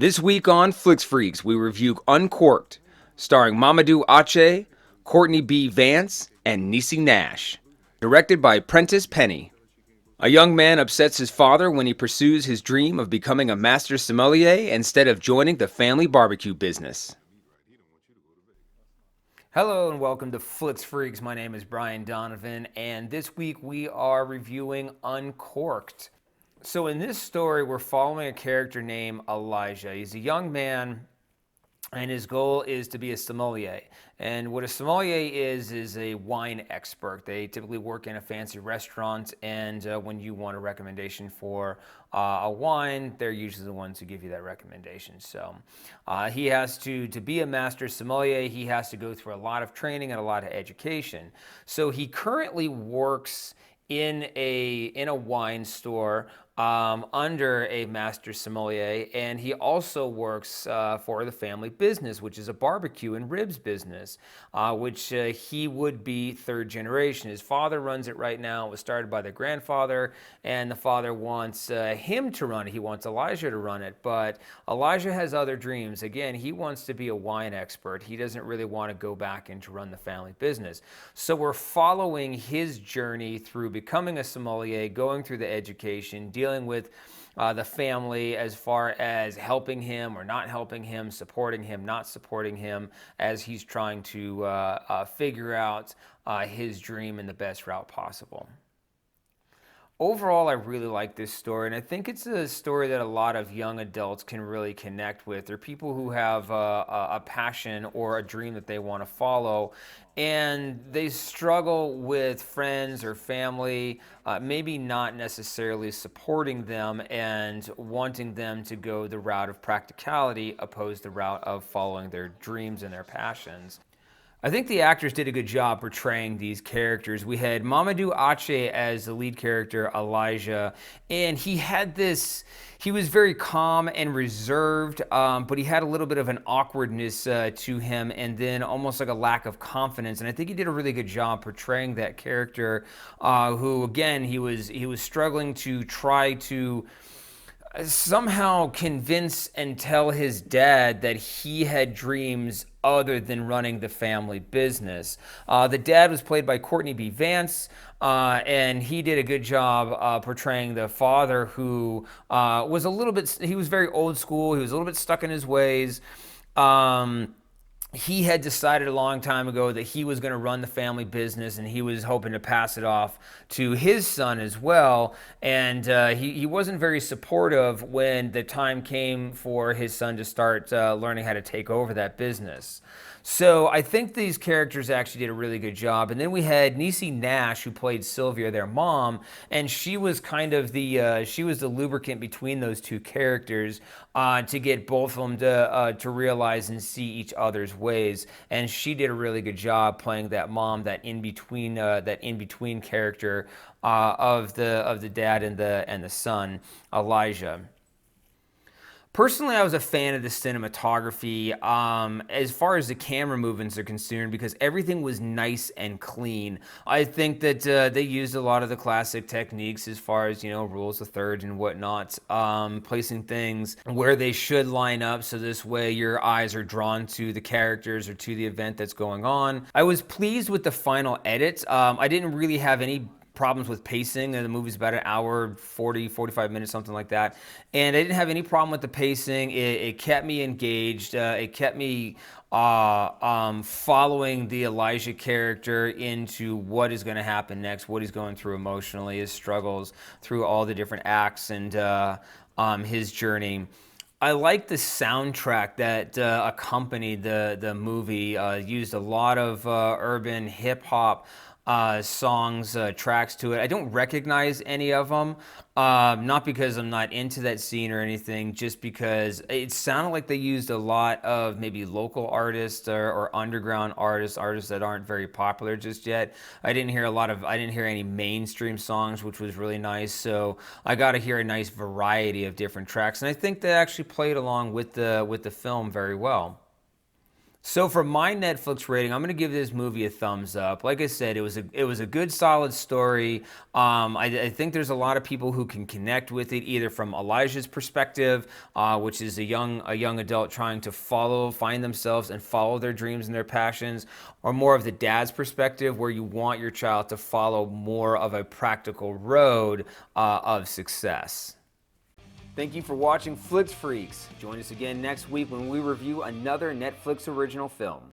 This week on Flix Freaks, we review Uncorked, starring Mamoudou Athie, Courtney B. Vance, and Niecy Nash. Directed by Prentice. A young man upsets his father when he pursues his dream of becoming a master sommelier instead of joining the family barbecue business. Hello and welcome to Flix Freaks. My name is Brian Donovan, and this week we are reviewing Uncorked. So in this story, we're following a character named Elijah. He's a young man, and his goal is to be a sommelier. And what a sommelier is a wine expert. They typically work in a fancy restaurant, and when you want a recommendation for a wine, they're usually the ones who give you that recommendation. So he has to be a master sommelier, he has to go through a lot of training and a lot of education. So he currently works in a wine store under a master sommelier, and he also works for the family business, which is a barbecue and ribs business, which he would be third generation. His father runs it right now. It was started by the grandfather, and the father wants him to run it. He wants Elijah to run it, but Elijah has other dreams. Again, he wants to be a wine expert. He doesn't really want to go back and to run the family business. So we're following his journey through becoming a sommelier, going through the education, dealing with the family as far as helping him or not helping him, supporting him, not supporting him, as he's trying to figure out his dream in the best route possible. Overall, I really like this story, and I think it's a story that a lot of young adults can really connect with. They're people who have a passion or a dream that they want to follow, and they struggle with friends or family, maybe not necessarily supporting them and wanting them to go the route of practicality opposed to the route of following their dreams and their passions. I think the actors did a good job portraying these characters. We had Mamoudou Athie as the lead character, Elijah, and he was very calm and reserved, but he had a little bit of an awkwardness to him, and then almost like a lack of confidence. And I think he did a really good job portraying that character, who, again, he was struggling to try to somehow convince and tell his dad that he had dreams other than running the family business. The dad was played by Courtney B. Vance, and he did a good job portraying the father, who was a little bit, he was very old school, he was a little bit stuck in his ways. He had decided a long time ago that he was going to run the family business, and he was hoping to pass it off to his son as well. And he wasn't very supportive when the time came for his son to start learning how to take over that business. So I think these characters actually did a really good job. And then we had Niecy Nash, who played Sylvia, their mom, and she was kind of the lubricant between those two characters to get both of them to realize and see each other's ways. And she did a really good job playing that mom, that in between character of the dad and the son, Elijah. Personally, I was a fan of the cinematography as far as the camera movements are concerned, because everything was nice and clean. I think that they used a lot of the classic techniques as far as, rules of thirds and whatnot, placing things where they should line up, so this way your eyes are drawn to the characters or to the event that's going on. I was pleased with the final edit. I didn't really have any problems with pacing, and the movie's about an hour 45 minutes, something like that, and I didn't have any problem with the pacing. It kept me engaged. It kept me following the Elijah character into what is going to happen next, what he's going through emotionally, his struggles through all the different acts, and his journey. I like the soundtrack that accompanied the movie. Used a lot of urban hip-hop songs, tracks to it. I don't recognize any of them, not because I'm not into that scene or anything, just because it sounded like they used a lot of maybe local artists or underground artists that aren't very popular just yet. I didn't hear any mainstream songs, which was really nice. So I got to hear a nice variety of different tracks, and I think they actually played along with the film very well. So for my Netflix rating, I'm gonna give this movie a thumbs up. Like I said, it was a good, solid story. I think there's a lot of people who can connect with it, either from Elijah's perspective, which is a young adult trying to find themselves and follow their dreams and their passions, or more of the dad's perspective, where you want your child to follow more of a practical road of success. Thank you for watching Flix Freaks. Join us again next week when we review another Netflix original film.